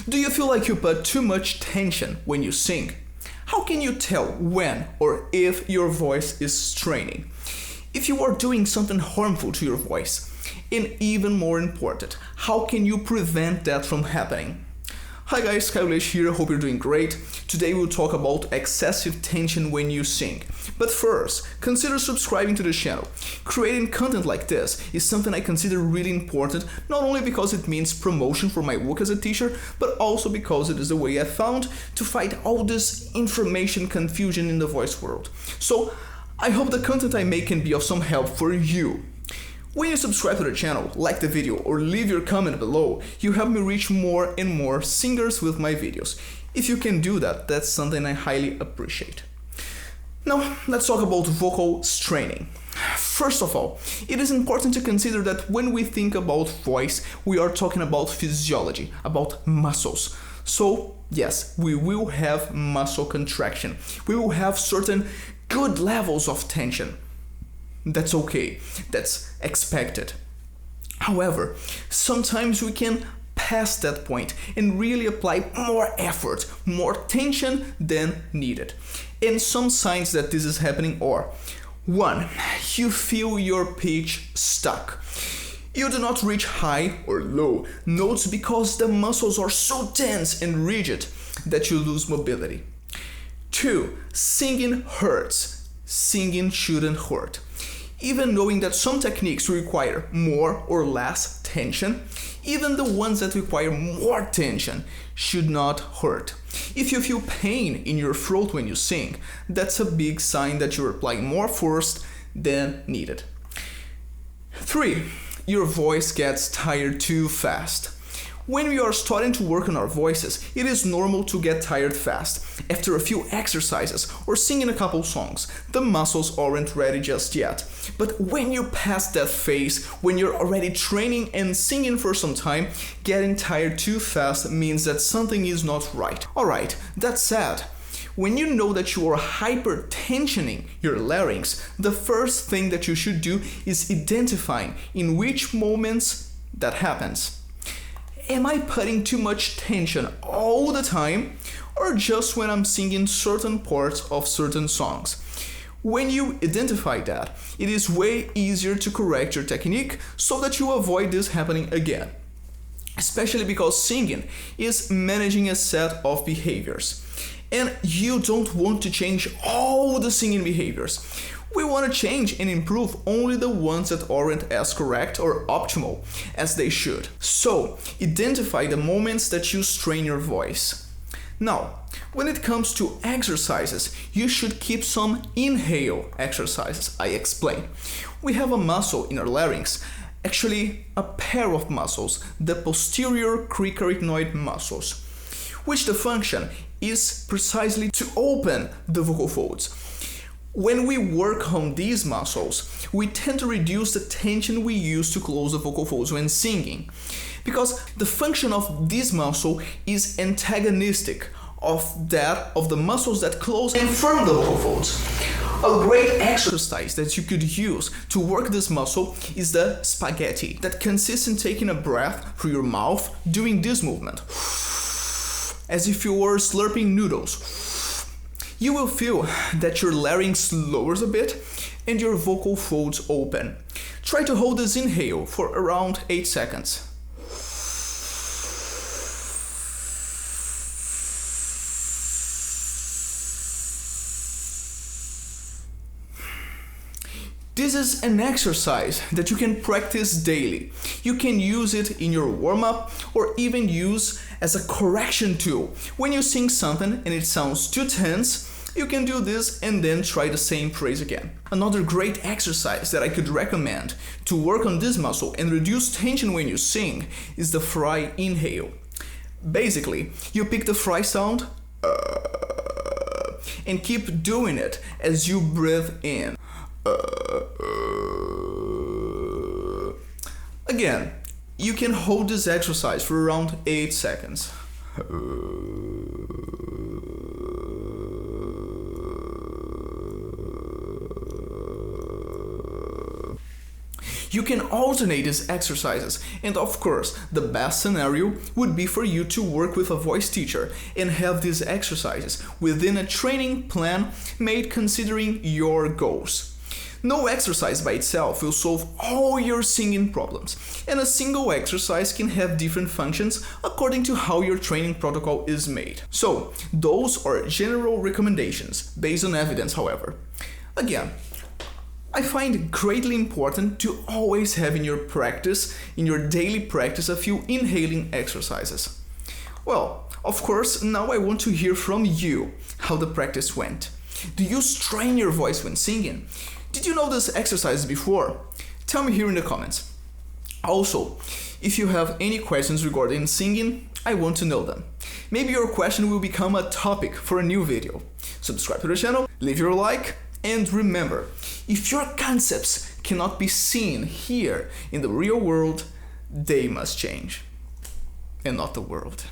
Do you feel like you put too much tension when you sing? How can you tell when or if your voice is straining? If you are doing something harmful to your voice, and even more important, how can you prevent that from happening? Hi guys, Caio here, hope you're doing great. Today we'll talk about excessive tension when you sing. But first, consider subscribing to the channel. Creating content like this is something I consider really important, not only because it means promotion for my work as a teacher, but also because it is the way I found to fight all this information confusion in the voice world. So, I hope the content I make can be of some help for you. When you subscribe to the channel, like the video, or leave your comment below, you help me reach more and more singers with my videos. If you can do that, that's something I highly appreciate. Now, let's talk about vocal straining. First of all, it is important to consider that when we think about voice, we are talking about physiology, about muscles. So, yes, we will have muscle contraction. We will have certain good levels of tension. That's okay, that's expected. However, sometimes we can pass that point and really apply more effort, more tension than needed. And some signs that this is happening are: 1. You feel your pitch stuck. You do not reach high or low notes because the muscles are so tense and rigid that you lose mobility. 2. Singing hurts. Singing shouldn't hurt. Even knowing that some techniques require more or less tension, even the ones that require more tension should not hurt. If you feel pain in your throat when you sing, that's a big sign that you're applying more force than needed. 3. Your voice gets tired too fast. When we are starting to work on our voices, it is normal to get tired fast. After a few exercises or singing a couple songs, the muscles aren't ready just yet. But when you pass that phase, when you're already training and singing for some time, getting tired too fast means that something is not right. Alright, that said, when you know that you are hypertensioning your larynx, the first thing that you should do is identifying in which moments that happens. Am I putting too much tension all the time, or just when I'm singing certain parts of certain songs? When you identify that, it is way easier to correct your technique so that you avoid this happening again. Especially because singing is managing a set of behaviors, and you don't want to change all the singing behaviors. We want to change and improve only the ones that aren't as correct or optimal as they should. So, identify the moments that you strain your voice. Now, when it comes to exercises, you should keep some inhale exercises. I explain. We have a muscle in our larynx, actually a pair of muscles, the posterior cricoid muscles, which the function is precisely to open the vocal folds. When we work on these muscles, we tend to reduce the tension we use to close the vocal folds when singing, because the function of this muscle is antagonistic of that of the muscles that close and firm the vocal folds. A great exercise that you could use to work this muscle is the spaghetti, that consists in taking a breath through your mouth doing this movement, as if you were slurping noodles. You will feel that your larynx lowers a bit and your vocal folds open. Try to hold this inhale for around 8 seconds. This is an exercise that you can practice daily. You can use it in your warm-up or even use as a correction tool. When you sing something and it sounds too tense, you can do this and then try the same phrase again. Another great exercise that I could recommend to work on this muscle and reduce tension when you sing is the fry inhale. Basically, you pick the fry sound and keep doing it as you breathe in. Again, you can hold this exercise for around 8 seconds. You can alternate these exercises, and of course, the best scenario would be for you to work with a voice teacher and have these exercises within a training plan made considering your goals. No exercise by itself will solve all your singing problems, and a single exercise can have different functions according to how your training protocol is made. So, those are general recommendations based on evidence, however. Again, I find it greatly important to always have in your practice, in your daily practice, a few inhaling exercises. Well, of course, now I want to hear from you how the practice went. Do you strain your voice when singing? Did you know this exercise before? Tell me here in the comments. Also, if you have any questions regarding singing, I want to know them. Maybe your question will become a topic for a new video. Subscribe to the channel, leave your like, and remember, if your concepts cannot be seen here in the real world, they must change, and not the world.